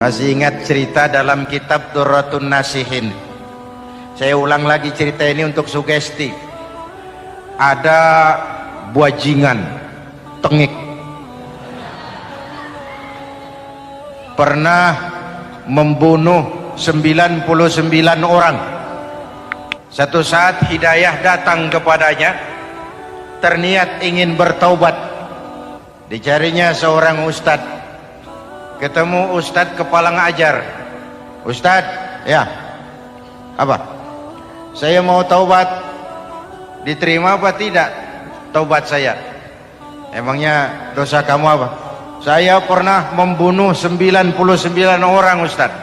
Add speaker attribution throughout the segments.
Speaker 1: Masih ingat cerita dalam kitab Durratun Nasihin? Saya ulang lagi cerita ini untuk sugesti. Ada buajingan tengik pernah membunuh 99 orang. Satu saat hidayah datang kepadanya, terniat ingin bertaubat. Dicarinya seorang ustadz. Ketemu ustadz kepala ngajar. Ustadz, ya, apa? Saya mau taubat. Diterima apa tidak taubat saya? Emangnya dosa kamu apa? Saya pernah membunuh 99 orang, ustadz.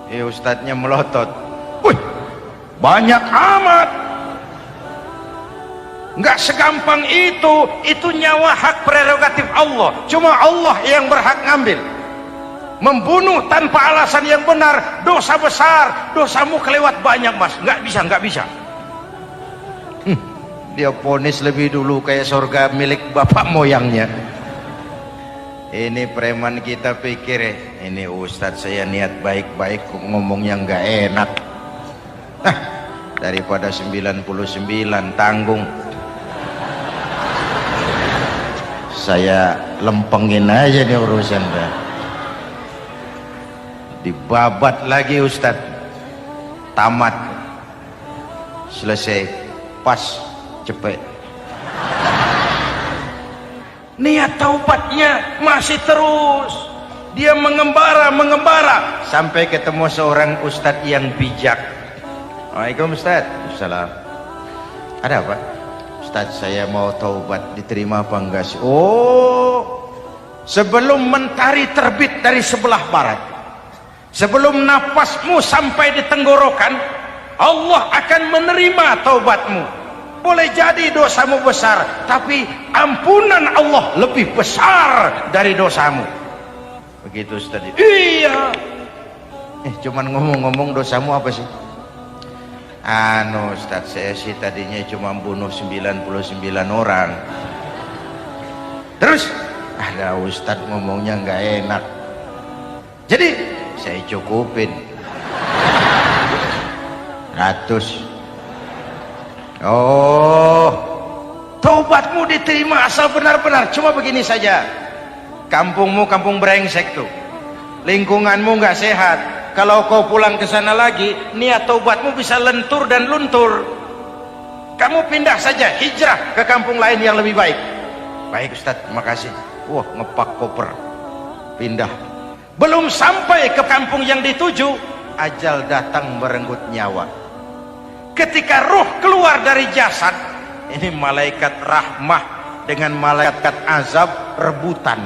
Speaker 1: Ustadznya melotot. Wih, banyak amat. Enggak segampang itu nyawa hak prerogatif Allah. Cuma Allah yang berhak ngambil. Membunuh tanpa alasan yang benar dosa besar. Dosamu kelewat banyak, mas. Enggak bisa. Dia vonis lebih dulu kayak surga milik bapak moyangnya. Ini preman kita pikir ini ustadz saya niat baik-baik kok ngomongnya enggak enak. Daripada 99 tanggung, saya lempengin aja nih urusan. Dibabat lagi ustadz, tamat, selesai, pas, cepet. Niat taubatnya masih terus. Dia mengembara sampai ketemu seorang ustadz yang bijak. Waalaikumsalam ustadz. Assalam. Ada apa? Ustadz, saya mau taubat, diterima apa enggak sih? Oh, sebelum mentari terbit dari sebelah barat, sebelum napasmu sampai di tenggorokan, Allah akan menerima taubatmu. Boleh jadi dosamu besar, tapi ampunan Allah lebih besar dari dosamu. Begitu Ustaz. Iya. Cuman ngomong-ngomong dosamu apa sih? Ustaz, saya sih tadinya cuma bunuh 99 orang. Terus ada Ustaz ngomongnya nggak enak, jadi saya cukupin 100. Oh, taubatmu diterima asal benar-benar. Cuma begini saja, kampungmu kampung brengsek tuh, lingkunganmu nggak sehat. Kalau kau pulang ke sana lagi, niat taubatmu bisa lentur dan luntur. Kamu pindah saja, hijrah ke kampung lain yang lebih baik. Baik Ustaz, terima kasih. Wah, ngepak koper, pindah. Belum sampai ke kampung yang dituju, ajal datang merenggut nyawa. Ketika ruh keluar dari jasad, ini malaikat rahmah dengan malaikat azab rebutan.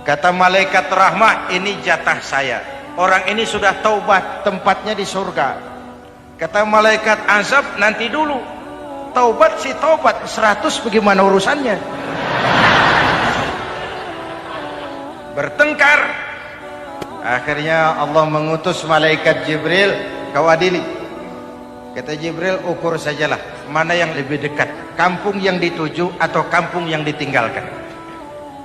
Speaker 1: Kata malaikat rahmah, ini jatah saya. Orang ini sudah taubat, tempatnya di surga. Kata malaikat azab, nanti dulu. Taubat si taubat, 100 bagaimana urusannya? Bertengkar. Akhirnya Allah mengutus malaikat Jibril, kau adili. Kata Jibril, ukur sajalah mana yang lebih dekat, kampung yang dituju atau kampung yang ditinggalkan.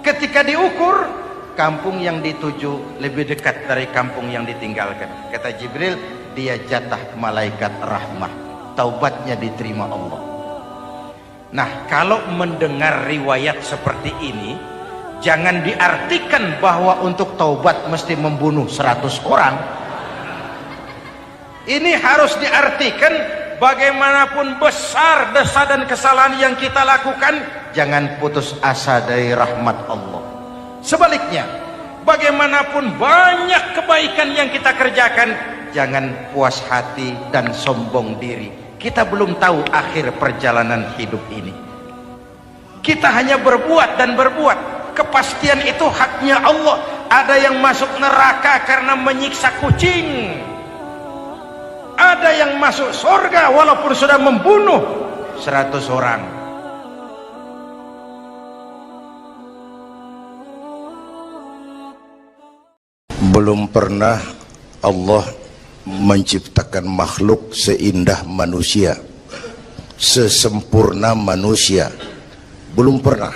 Speaker 1: Ketika diukur, kampung yang dituju lebih dekat dari kampung yang ditinggalkan. Kata Jibril, dia jatah malaikat rahmah, taubatnya diterima Allah. Nah, kalau mendengar riwayat seperti ini, jangan diartikan bahwa untuk taubat mesti membunuh 100 orang. Ini harus diartikan bagaimanapun besar dosa dan kesalahan yang kita lakukan, jangan putus asa dari rahmat Allah. Sebaliknya, bagaimanapun banyak kebaikan yang kita kerjakan, jangan puas hati dan sombong diri. Kita belum tahu akhir perjalanan hidup ini. Kita hanya berbuat dan berbuat. Kepastian itu haknya Allah. Ada yang masuk neraka karena menyiksa kucing. Ada yang masuk surga walaupun sudah membunuh 100 orang. Belum pernah Allah menciptakan makhluk seindah manusia, sesempurna manusia. Belum pernah.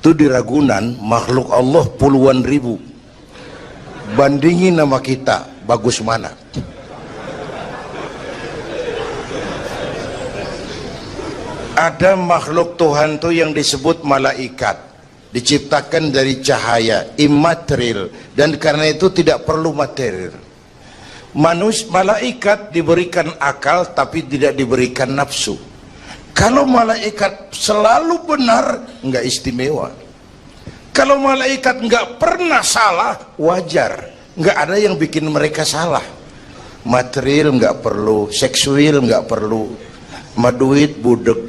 Speaker 1: Itu di Ragunan makhluk Allah puluhan ribu.
Speaker 2: bandingin nama kita, bagus mana? Ada makhluk Tuhan tuh yang disebut malaikat, diciptakan dari cahaya, immaterial, dan karena itu tidak perlu material. Malaikat diberikan akal tapi tidak diberikan nafsu. Kalau malaikat selalu benar, nggak istimewa. Kalau malaikat nggak pernah salah, wajar. Nggak ada yang bikin mereka salah. Material nggak perlu, seksual nggak perlu, sama duit budek,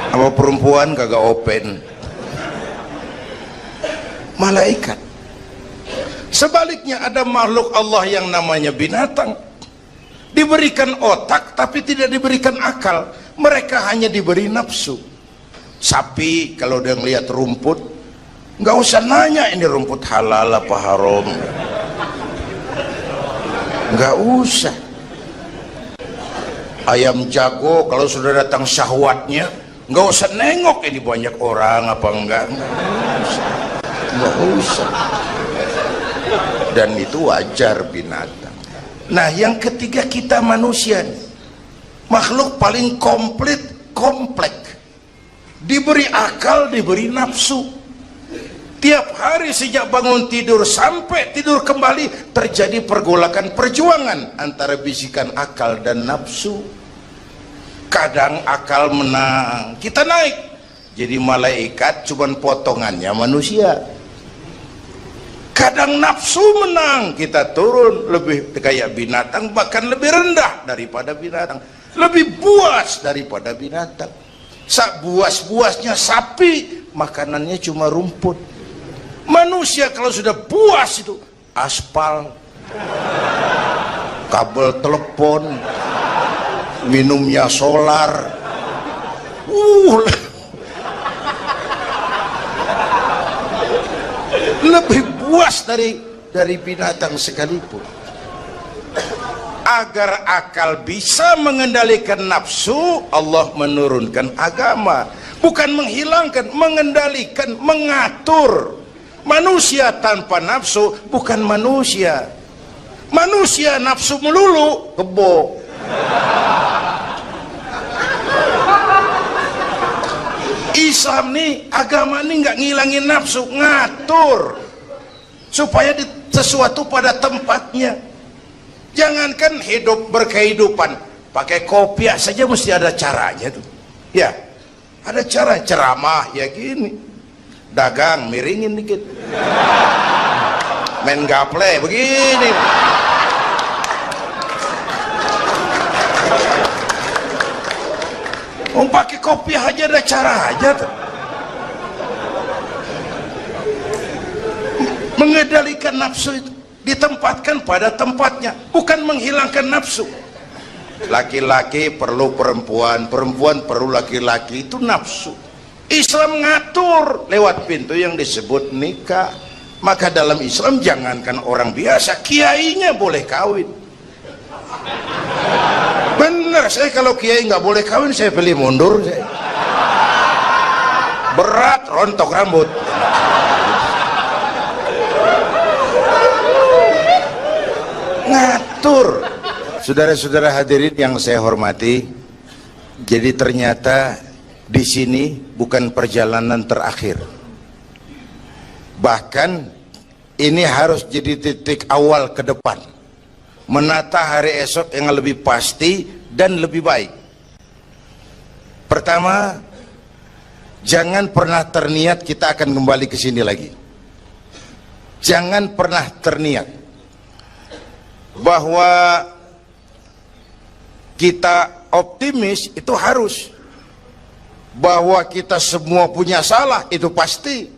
Speaker 2: sama perempuan kagak open. Malaikat. Sebaliknya ada makhluk Allah yang namanya binatang, diberikan otak tapi tidak diberikan akal. Mereka hanya diberi nafsu. Sapi kalau dia melihat rumput, nggak usah nanya ini rumput halal apa haram, nggak usah. Ayam jago kalau sudah datang syahwatnya, nggak usah nengok ini banyak orang apa enggak, nggak usah. Dan itu wajar binatang. Nah yang ketiga kita manusia, makhluk paling komplek, diberi akal, diberi nafsu. Tiap hari sejak bangun tidur sampai tidur kembali terjadi pergolakan perjuangan antara bisikan akal dan nafsu. Kadang akal menang, kita naik jadi malaikat, cuman potongannya manusia. Kadang nafsu menang, kita turun lebih kayak binatang, bahkan lebih rendah daripada binatang, lebih buas daripada binatang. Buas-buasnya sapi, makanannya cuma rumput. Manusia kalau sudah puas itu aspal, kabel telepon, minumnya solar, lebih puas dari binatang sekalipun. Agar akal bisa mengendalikan nafsu, Allah menurunkan agama, bukan menghilangkan, mengendalikan, mengatur. Manusia tanpa nafsu bukan manusia. Manusia nafsu melulu, kebo. Islam nih, agama nih nggak ngilangin nafsu, ngatur supaya sesuatu pada tempatnya. Jangankan hidup berkehidupan, pakai kopiah saja mesti ada caranya tuh. Ya, ada cara. Ceramah ya gini, dagang miringin dikit, main gaple begini. Pakai kopiah aja ada cara aja tuh. Mengendalikan nafsu itu ditempatkan pada tempatnya, bukan menghilangkan nafsu. Laki-laki perlu perempuan, perempuan perlu laki-laki, itu nafsu. Islam ngatur lewat pintu yang disebut nikah. Maka dalam Islam jangankan orang biasa, kiainya boleh kawin. Bener, saya kalau kiai nggak boleh kawin saya pilih mundur. Berat, rontok rambut. Ngatur. Saudara-saudara hadirin yang saya hormati, jadi ternyata di sini bukan perjalanan terakhir. Bahkan ini harus jadi titik awal ke depan, menata hari esok yang lebih pasti dan lebih baik. Pertama, jangan pernah terniat kita akan kembali ke sini lagi. Jangan pernah terniat bahwa kita optimis, itu harus. Bahwa kita semua punya salah, itu pasti.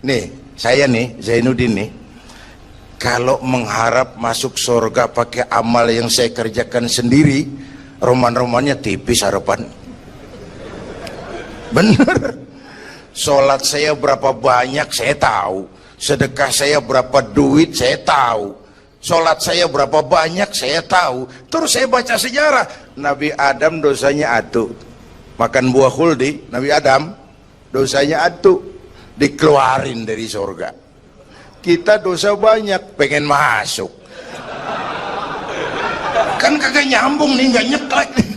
Speaker 2: Nih, saya nih, Zainuddin nih, kalau mengharap masuk surga pakai amal yang saya kerjakan sendiri, roman-romannya tipis harapan. Bener. Sholat saya berapa banyak saya tahu, sedekah saya berapa duit saya tahu, sholat saya berapa banyak saya tahu. Terus saya baca sejarah, Nabi Adam dosanya atu, makan buah khuldi. Nabi Adam dosanya atu, dikeluarin dari surga. kita dosa banyak, pengen masuk. Kan kagak nyambung nih, nggak nyeklek nih.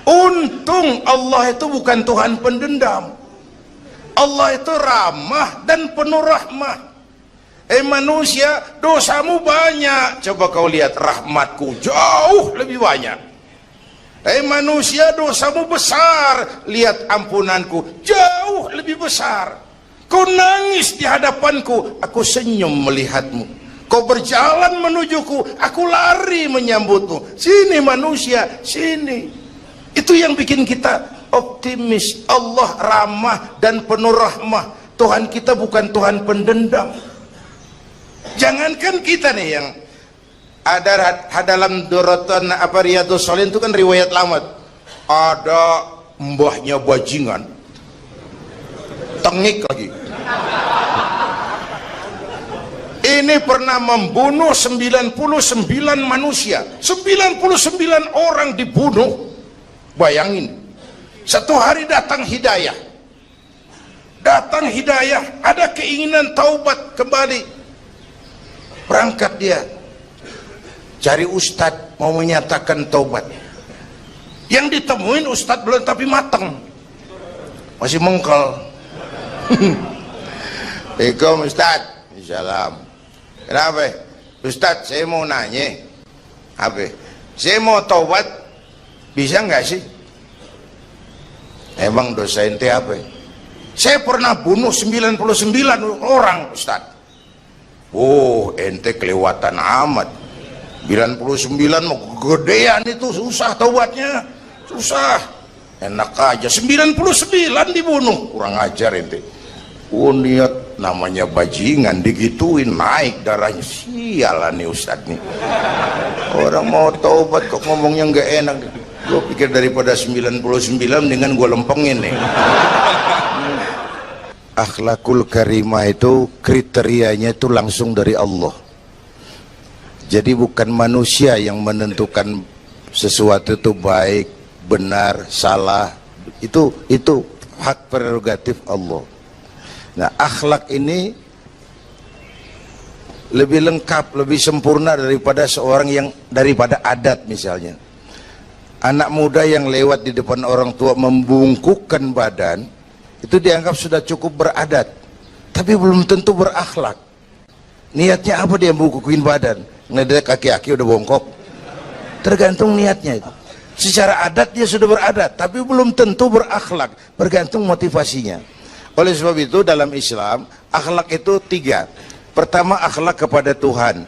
Speaker 2: Untung Allah itu bukan Tuhan pendendam. Allah itu ramah dan penuh rahmah. Manusia, dosamu banyak, coba kau lihat rahmatku jauh lebih banyak. Manusia, dosamu besar, lihat ampunanku jauh lebih besar. Kau nangis di hadapanku, aku senyum melihatmu. Kau berjalan menujuku, aku lari menyambutmu. Sini manusia, sini. Itu yang bikin kita optimis. Allah ramah dan penuh rahmah. Tuhan kita bukan Tuhan pendendam. Jangankan kita nih yang ada dalam Dorotan apa Riyadhus Shalihin itu kan riwayat lama. Ada mbahnya bajingan, tengik lagi. Ini pernah membunuh 99 manusia, 99 orang dibunuh. Bayangin, satu hari datang hidayah, ada keinginan taubat kembali. Berangkat dia cari ustadz mau menyatakan taubat. Yang ditemuin ustadz belum tapi mateng, masih mengkel. Assalamualaikum ustadz. Salam. Kenapa ustadz? Saya mau nanya, apa? Saya mau taubat, bisa nggak sih? Emang dosa ente apa? Saya pernah bunuh 99 orang ustadz. Oh, ente kelewatan amat. 99 mau gedean itu, susah taubatnya, susah. Enak aja 99 dibunuh, kurang ajar ente. Oh, niat namanya bajingan digituin, naik darahnya. Sialan nih ustadz nih. Orang mau taubat kok ngomongnya nggak enak. Gue pikir daripada 99 dengan gue lempengin nih. Akhlakul karimah itu kriterianya itu langsung dari Allah. Jadi bukan manusia yang menentukan sesuatu itu baik, benar, salah. Itu hak prerogatif Allah. Nah, akhlak ini lebih lengkap, lebih sempurna daripada daripada adat misalnya. Anak muda yang lewat di depan orang tua membungkukkan badan, itu dianggap sudah cukup beradat, tapi belum tentu berakhlak. Niatnya apa dia bungkukin badan? Ngelihat kaki-kaki udah bongkok. Tergantung niatnya itu. Secara adat dia sudah beradat, tapi belum tentu berakhlak. Bergantung motivasinya. Oleh sebab itu dalam Islam, akhlak itu 3. Pertama, akhlak kepada Tuhan.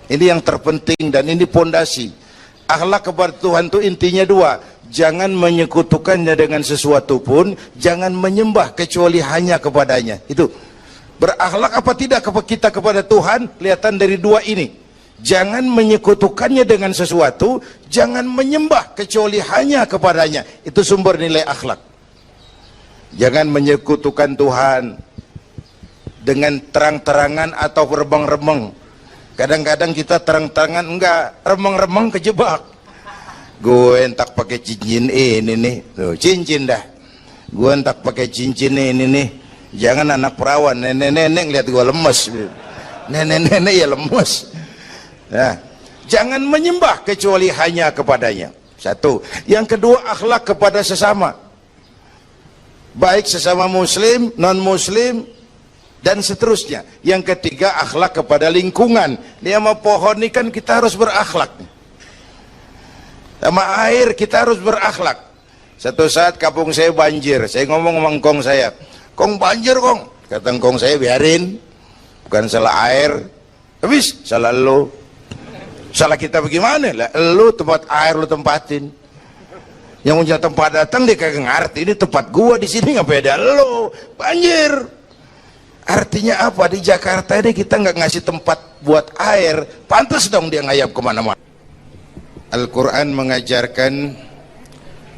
Speaker 2: Ini yang terpenting dan ini pondasi. Akhlak kepada Tuhan itu intinya 2. Jangan menyekutukannya dengan sesuatu pun, jangan menyembah kecuali hanya kepadanya. Itu berakhlak apa tidak kita kepada Tuhan, kelihatan dari 2 ini. Jangan menyekutukannya dengan sesuatu, jangan menyembah kecuali hanya kepadanya. Itu sumber nilai akhlak. Jangan menyekutukan Tuhan dengan terang-terangan atau remeng-remeng. Kadang-kadang kita terang-terangan, enggak, remeng-remeng kejebak. Gue entak pakai cincin ini nih, tuh, cincin dah. Gue entak pakai cincin ini nih. Jangan anak perawan, nenek-nenek lihat gue lemes. Nenek-nenek ya lemes. Nah, jangan menyembah kecuali hanya kepadanya. 1. Yang kedua, akhlak kepada sesama. Baik sesama muslim, non-muslim, dan seterusnya. Yang ketiga, akhlak kepada lingkungan. Ini sama pohon ini kan kita harus berakhlak. Sama air kita harus berakhlak. Satu saat kampung saya banjir, saya ngomong sama engkong saya, "Kong banjir kong." Kata engkong saya, "Biarin, bukan salah air, habis salah lo." Salah kita bagaimana? Lah, lo tempat air lo tempatin. Yang punya tempat datang dia kagak ngerti, ini tempat gua di sini nggak beda lo. Banjir. Artinya apa? Di Jakarta ini kita nggak ngasih tempat buat air, pantas dong dia ngayap kemana-mana. Al-Quran mengajarkan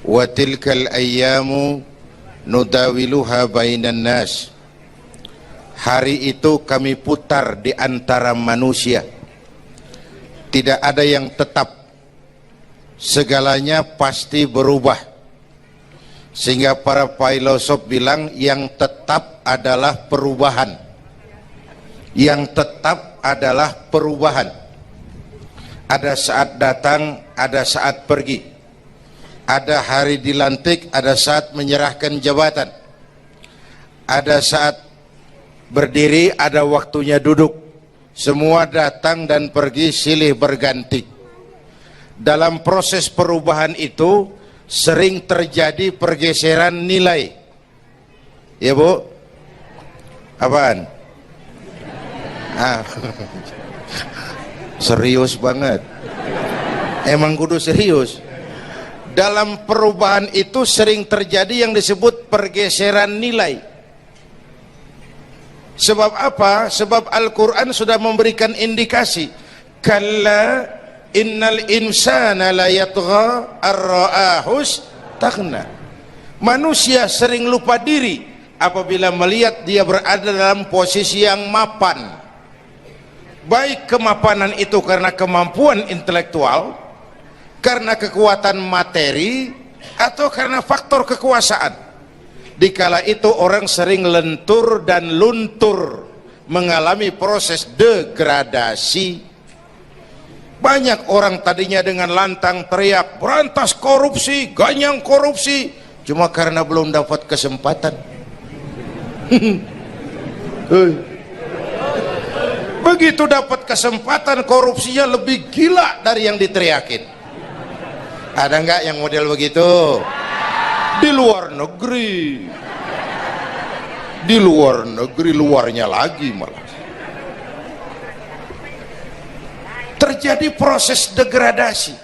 Speaker 2: wa tilkal ayyamu nudawiluha bainan nas. Hari itu kami putar di antara manusia. Tidak ada yang tetap. Segalanya pasti berubah. Sehingga para filosof bilang yang tetap adalah perubahan. Yang tetap adalah perubahan. Ada saat datang, ada saat pergi. Ada hari dilantik, ada saat menyerahkan jabatan. Ada saat berdiri, ada waktunya duduk. Semua datang dan pergi silih berganti. Dalam proses perubahan itu sering terjadi pergeseran nilai. Ya Bu? Apaan? Serius banget. Emang kudu serius. Dalam perubahan itu sering terjadi yang disebut pergeseran nilai. Sebab apa? Sebab Al-Quran sudah memberikan indikasi. Kalla innal insana la yatgha ar-ra'ahus taghna. Manusia sering lupa diri apabila melihat dia berada dalam posisi yang mapan. Baik kemapanan itu karena kemampuan intelektual, karena kekuatan materi, atau karena faktor kekuasaan. Dikala itu orang sering lentur dan luntur, mengalami proses degradasi. Banyak orang tadinya dengan lantang teriak berantas korupsi, ganyang korupsi, cuma karena belum dapat kesempatan. Begitu dapat kesempatan, korupsinya lebih gila dari yang diteriakin. Ada nggak yang model begitu? Di luar negeri. Di luar negeri, luarnya lagi malah. Terjadi proses degradasi.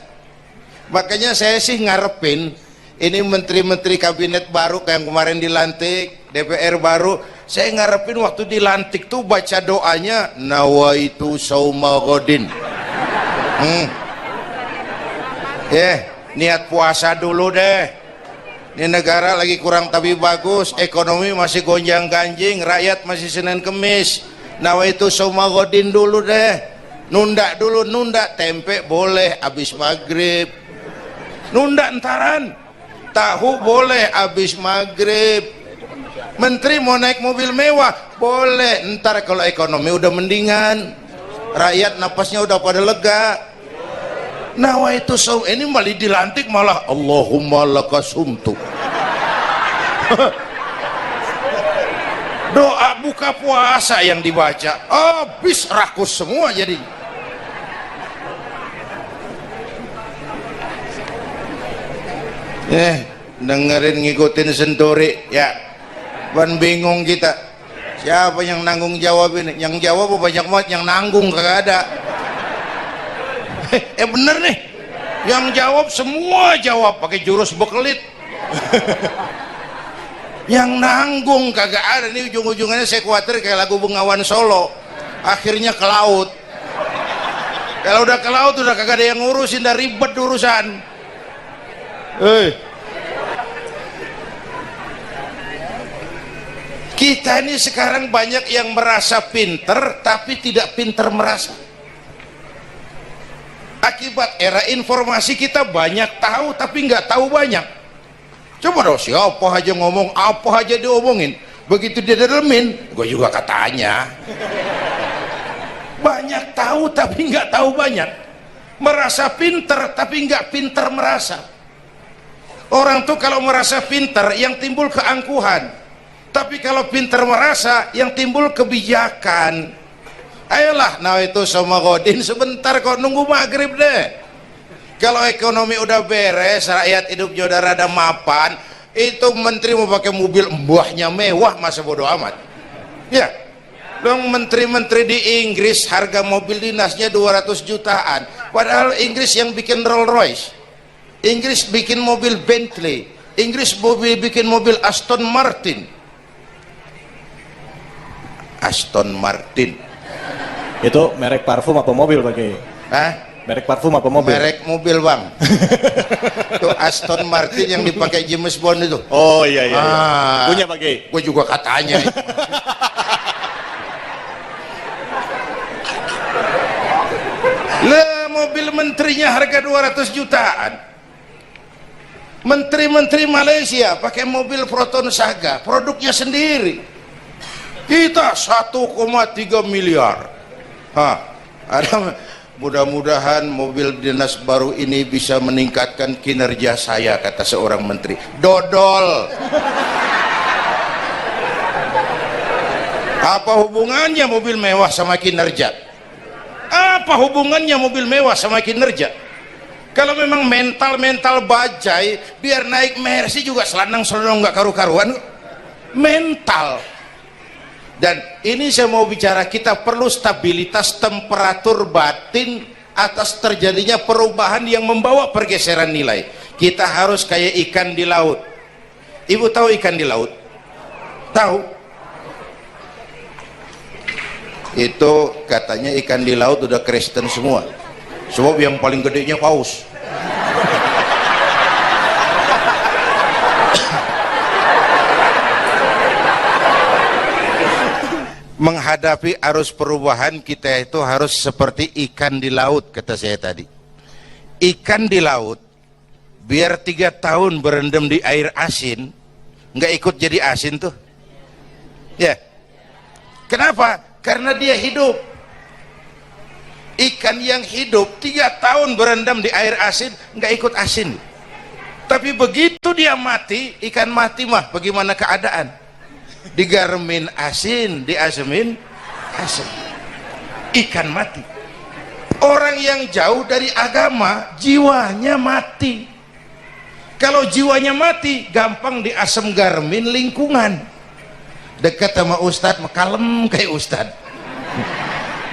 Speaker 2: Makanya saya sih ngarepin ini menteri-menteri kabinet baru kayak yang kemarin dilantik, DPR baru, saya ngarepin waktu dilantik tuh baca doanya nawaitu sauma godin. Niat puasa dulu deh. Ini negara lagi kurang tapi bagus, ekonomi masih gonjang ganjing, rakyat masih Senin Kemis. Nawaitu sauma godin dulu deh. Nunda dulu, nunda tempe boleh abis maghrib. Nunda entaran. Tahu boleh abis maghrib. Menteri mau naik mobil mewah boleh, ntar kalau ekonomi udah mendingan, rakyat napasnya udah pada lega. Nawaitu saum, ini malah dilantik malah Allahumma lakasumtu. Doa buka puasa yang dibaca habis rakus semua jadi. Dengerin ngikutin senturi ya, ban bingung kita siapa yang nanggung jawab ini. Yang jawab banyak banget, yang nanggung kagak ada. Bener nih, yang jawab semua jawab pakai jurus bekelit. Yang nanggung kagak ada. Nih ujung-ujungnya saya khawatir kayak lagu Bengawan Solo, akhirnya ke laut. Kalau udah ke laut udah kagak ada yang ngurusin, dah ribet urusan. Kita ini sekarang banyak yang merasa pinter tapi tidak pinter merasa. Akibat era informasi kita banyak tahu tapi nggak tahu banyak. Coba dong, siapa aja ngomong apa aja diomongin, begitu dia dalemin gue juga katanya. Banyak tahu tapi nggak tahu banyak. Merasa pinter tapi nggak pinter merasa. Orang tuh kalau merasa pinter yang timbul keangkuhan, tapi kalau pinter merasa yang timbul kebijakan. Ayolah, nah itu sama godin sebentar kok, nunggu maghrib deh. Kalau ekonomi udah beres, rakyat hidupnya udah rada mapan, itu menteri mau pakai mobil mbahnya mewah, masa bodo amat. Ya, dong menteri-menteri di Inggris harga mobil dinasnya 200 jutaan, padahal Inggris yang bikin Rolls Royce, Inggris bikin mobil Bentley, Inggris bikin mobil Aston Martin. Aston Martin
Speaker 3: itu merek parfum apa mobil pakai?
Speaker 2: Hah?
Speaker 3: Merek parfum apa mobil?
Speaker 2: Merek mobil bang. Itu Aston Martin yang dipakai James Bond itu.
Speaker 3: Oh iya iya, punya pakai?
Speaker 2: Gue juga katanya. Lah mobil menterinya harga 200 jutaan. Menteri-menteri Malaysia pakai mobil Proton Saga, produknya sendiri. Kita 1,3 miliar. Ada, mudah-mudahan mobil dinas baru ini bisa meningkatkan kinerja saya, kata seorang menteri. Dodol. Apa hubungannya mobil mewah sama kinerja? Apa hubungannya mobil mewah sama kinerja? Kalau memang mental bajai, biar naik Mercy juga selandang-selandang nggak karu-karuan. Mental. Dan ini saya mau bicara, kita perlu stabilitas temperatur batin atas terjadinya perubahan yang membawa pergeseran nilai. Kita harus kayak ikan di laut. Ibu tahu ikan di laut? Tahu? Itu katanya ikan di laut udah Kristen semua. Sebab yang paling gedenya paus. Menghadapi arus perubahan kita itu harus seperti ikan di laut, kata saya tadi. Ikan di laut biar 3 tahun berendam di air asin nggak ikut jadi asin tuh ya. Kenapa? Karena dia hidup. Ikan yang hidup 3 tahun berendam di air asin nggak ikut asin. Tapi begitu dia mati, ikan mati mah bagaimana keadaan? Digarmin asin, diasemin asin. Ikan mati. Orang yang jauh dari agama jiwanya mati. Kalau jiwanya mati gampang diasem garmin lingkungan. Dekat sama ustadz kalem kayak ustadz.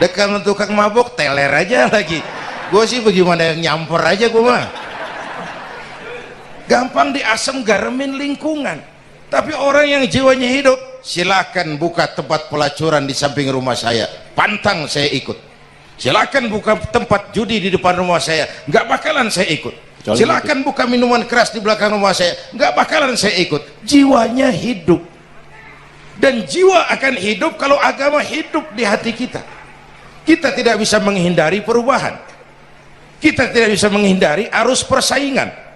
Speaker 2: Dekat sama tukang mabuk teler aja lagi. Gue sih bagaimana yang nyamper aja gue mah. Gampang diasem garmin lingkungan. Tapi orang yang jiwanya hidup, silakan buka tempat pelacuran di samping rumah saya, pantang saya ikut. Silakan buka tempat judi di depan rumah saya, nggak bakalan saya ikut. Silakan buka minuman keras di belakang rumah saya, nggak bakalan saya ikut. Jiwanya hidup. Dan jiwa akan hidup kalau agama hidup di hati kita. Kita tidak bisa menghindari perubahan. Kita tidak bisa menghindari arus persaingan.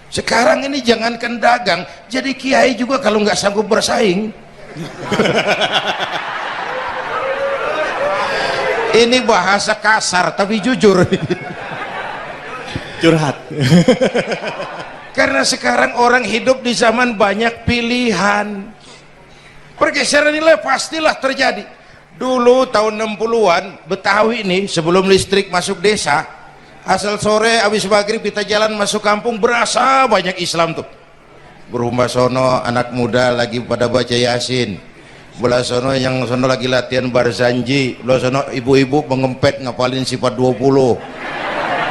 Speaker 2: Sekarang ini jangankan dagang, jadi kiai juga kalau nggak sanggup bersaing. Ini bahasa kasar tapi jujur.
Speaker 3: Curhat.
Speaker 2: Karena sekarang orang hidup di zaman banyak pilihan. Pergeseran nilai pastilah terjadi. Dulu tahun 60-an Betawi ini sebelum listrik masuk desa, asal sore habis maghrib kita jalan masuk kampung berasa banyak Islam tuh. Berumah sono anak muda lagi pada baca Yasin, belah sono yang sono lagi latihan barzanji, belah sono ibu-ibu mengempet ngapalin sifat 20.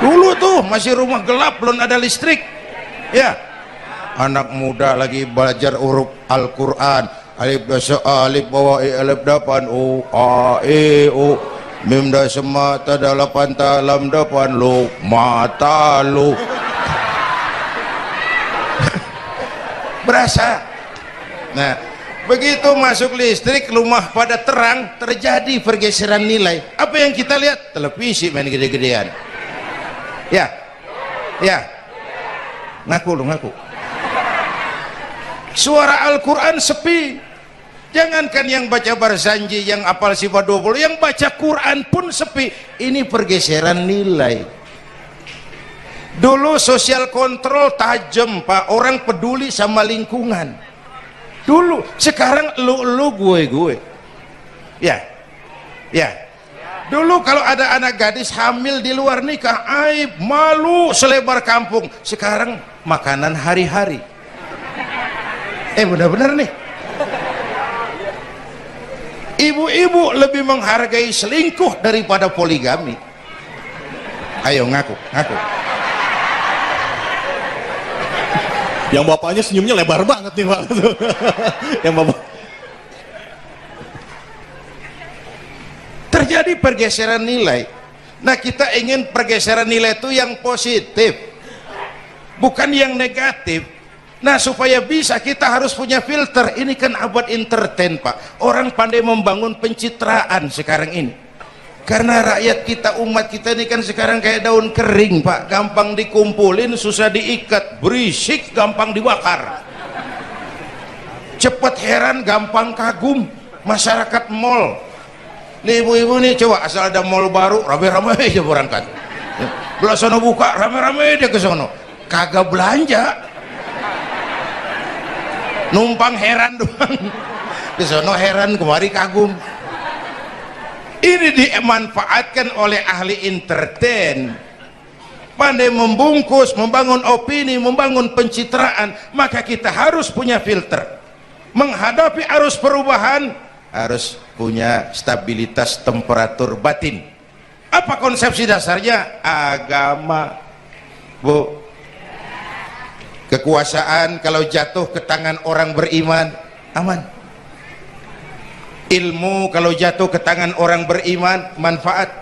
Speaker 2: Dulu tuh masih rumah gelap, belum ada listrik ya. Anak muda lagi belajar huruf Al-Quran, alif dasa alif bawa alif dapan u a e u mim da sema ta dalapan ta lam dapan lu mata lu. Berasa. Nah, begitu masuk listrik, rumah pada terang, terjadi pergeseran nilai. Apa yang kita lihat? Televisi main gede-gedean. Ya, ya. Ngaku lu, ngaku. Suara Al-Quran sepi. Jangankan yang baca barzanji, yang apal sifat 20, yang baca Quran pun sepi. Ini pergeseran nilai. Dulu sosial kontrol tajam Pak, orang peduli sama lingkungan. Dulu, sekarang lu gue. Ya, ya. Dulu kalau ada anak gadis hamil di luar nikah, aib, malu selebar kampung. Sekarang makanan hari-hari. Benar-benar nih. Ibu-ibu lebih menghargai selingkuh daripada poligami. Ayo ngaku, ngaku.
Speaker 3: Yang bapaknya senyumnya lebar banget nih Pak. Yang bapak.
Speaker 2: Terjadi pergeseran nilai. Nah, kita ingin pergeseran nilai itu yang positif, bukan yang negatif. Nah, supaya bisa kita harus punya filter. Ini kan abad entertain Pak. Orang pandai membangun pencitraan sekarang ini. Karena rakyat kita, umat kita ini kan sekarang kayak daun kering Pak, gampang dikumpulin, susah diikat, berisik, gampang dibakar, cepat heran, gampang kagum. masyarakat mall. Nih ibu-ibu nih, coba asal ada mall baru rame-rame aja berangkat. Belah sono buka rame-rame dia ke sono, kagak belanja, numpang heran doang. Ke sono heran, kemari kagum. Ini dimanfaatkan oleh ahli entertain, pandai membungkus, membangun opini, membangun pencitraan. Maka kita harus punya filter menghadapi arus perubahan, harus punya stabilitas temperatur batin. Apa konsepsi dasarnya? Agama, Bu. Kekuasaan kalau jatuh ke tangan orang beriman aman. Ilmu kalau jatuh ke tangan orang beriman manfaat.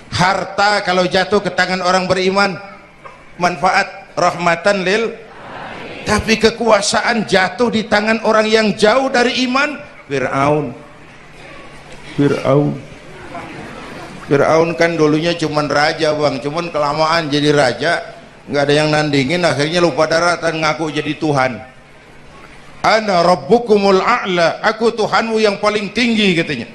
Speaker 2: Harta kalau jatuh ke tangan orang beriman manfaat, rahmatan lil. Tapi kekuasaan jatuh di tangan orang yang jauh dari iman, Fir'aun kan dulunya cuman raja bang, cuman kelamaan jadi raja nggak ada yang nandingin, akhirnya lupa daratan, ngaku jadi Tuhan. Ana rabbukumul a'la, aku Tuhanmu yang paling tinggi katanya.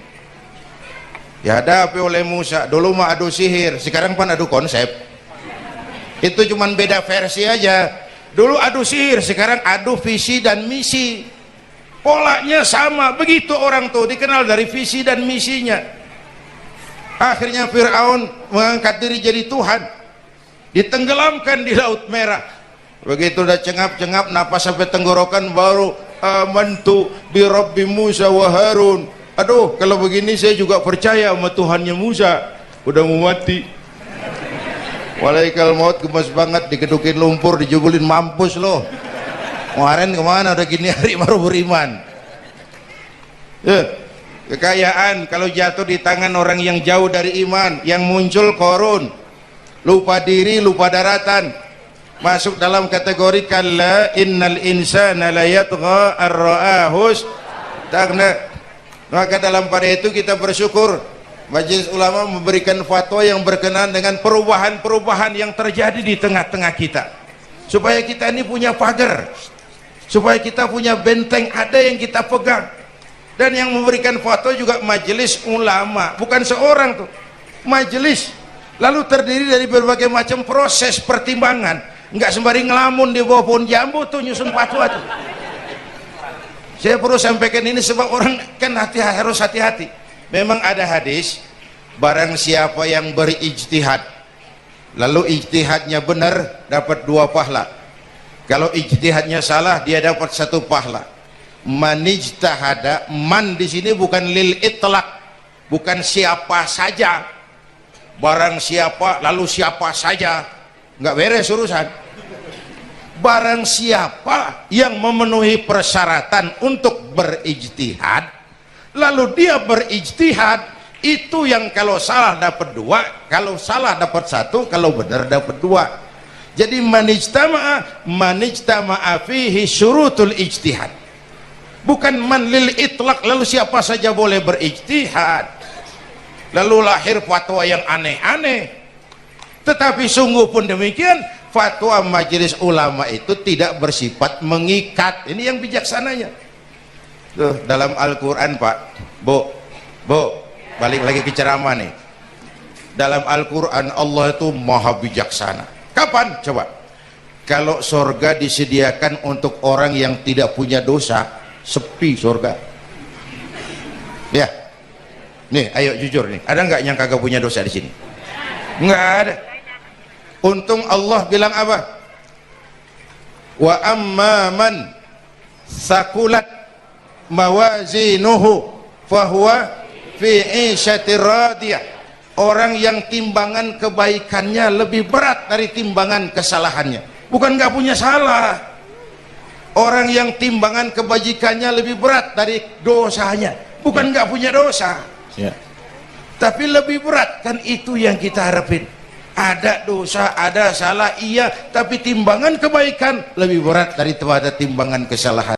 Speaker 2: Dihadapi oleh Musa. Dulu mah adu sihir, sekarang pan adu konsep. Itu cuman beda versi aja. Dulu adu sihir, sekarang adu visi dan misi. Polanya sama, begitu orang tuh dikenal dari visi dan misinya. Akhirnya Fir'aun mengangkat diri jadi Tuhan, ditenggelamkan di Laut Merah. Begitu udah cengap-cengap napas sampai tenggorokan, baru amantu bi Rabbi Musa wa Harun. Aduh, kalau begini saya juga percaya sama Tuhannya Musa. Udah mau mati, walaikal maut, gemes banget, dikedukin lumpur, dijubulin, mampus loh. Kemarin kemana, udah gini hari baru beriman. Kekayaan kalau jatuh di tangan orang yang jauh dari iman, yang muncul korun, lupa diri, lupa daratan, masuk dalam kategori kalla innal insana la yatgha ar-ra'ahus tagna. Maka dalam pada itu kita bersyukur Majelis Ulama memberikan fatwa yang berkenaan dengan perubahan-perubahan yang terjadi di tengah-tengah kita, supaya kita ini punya pagar, supaya kita punya benteng ada yang kita pegang. Dan yang memberikan fatwa juga Majelis Ulama, bukan seorang tuh, majelis, lalu terdiri dari berbagai macam proses pertimbangan. Nggak sembari ngelamun di bawah pohon jambu tuh nyusun fatwa tuh. Saya perlu sampaikan ini sebab orang kan harus hati-hati. Memang ada hadis, barang siapa yang berijtihad lalu ijtihadnya benar dapat 2 pahala, kalau ijtihadnya salah dia dapat 1 pahala. Manijtahada, man di sini bukan lil itlaq, bukan siapa saja, barang siapa lalu siapa saja, nggak beres urusan. Barang siapa yang memenuhi persyaratan untuk berijtihad, lalu dia berijtihad, itu yang kalau salah dapat 2, kalau salah dapat 1, kalau benar dapat 2. Jadi manijtama'a fihi syurutul ijtihad, bukan man lil itlaq, lalu siapa saja boleh berijtihad, lalu lahir fatwa yang aneh-aneh. Tetapi sungguh pun demikian, fatwa Majelis Ulama itu tidak bersifat mengikat. Ini yang bijaksananya. Tuh, dalam Al-Quran Pak, Bu, balik lagi ke ceramah nih. Dalam Al-Quran Allah itu maha bijaksana. Kapan? Coba. Kalau surga disediakan untuk orang yang tidak punya dosa, sepi surga. Ya, nih, ayo jujur nih, ada nggak yang kagak punya dosa di sini? Nggak ada. Untung Allah bilang apa? Wa amma man sakulat mawazinuhu fahuwa fi 'ishatir radiyah. Orang yang timbangan kebaikannya lebih berat dari timbangan kesalahannya. Bukan nggak punya salah. Orang yang timbangan kebajikannya lebih berat dari dosanya. Bukan nggak punya dosa.
Speaker 3: Ya.
Speaker 2: Tapi lebih berat, kan itu yang kita harapin. Ada dosa, ada salah, iya, tapi timbangan kebaikan lebih berat daripada timbangan kesalahan.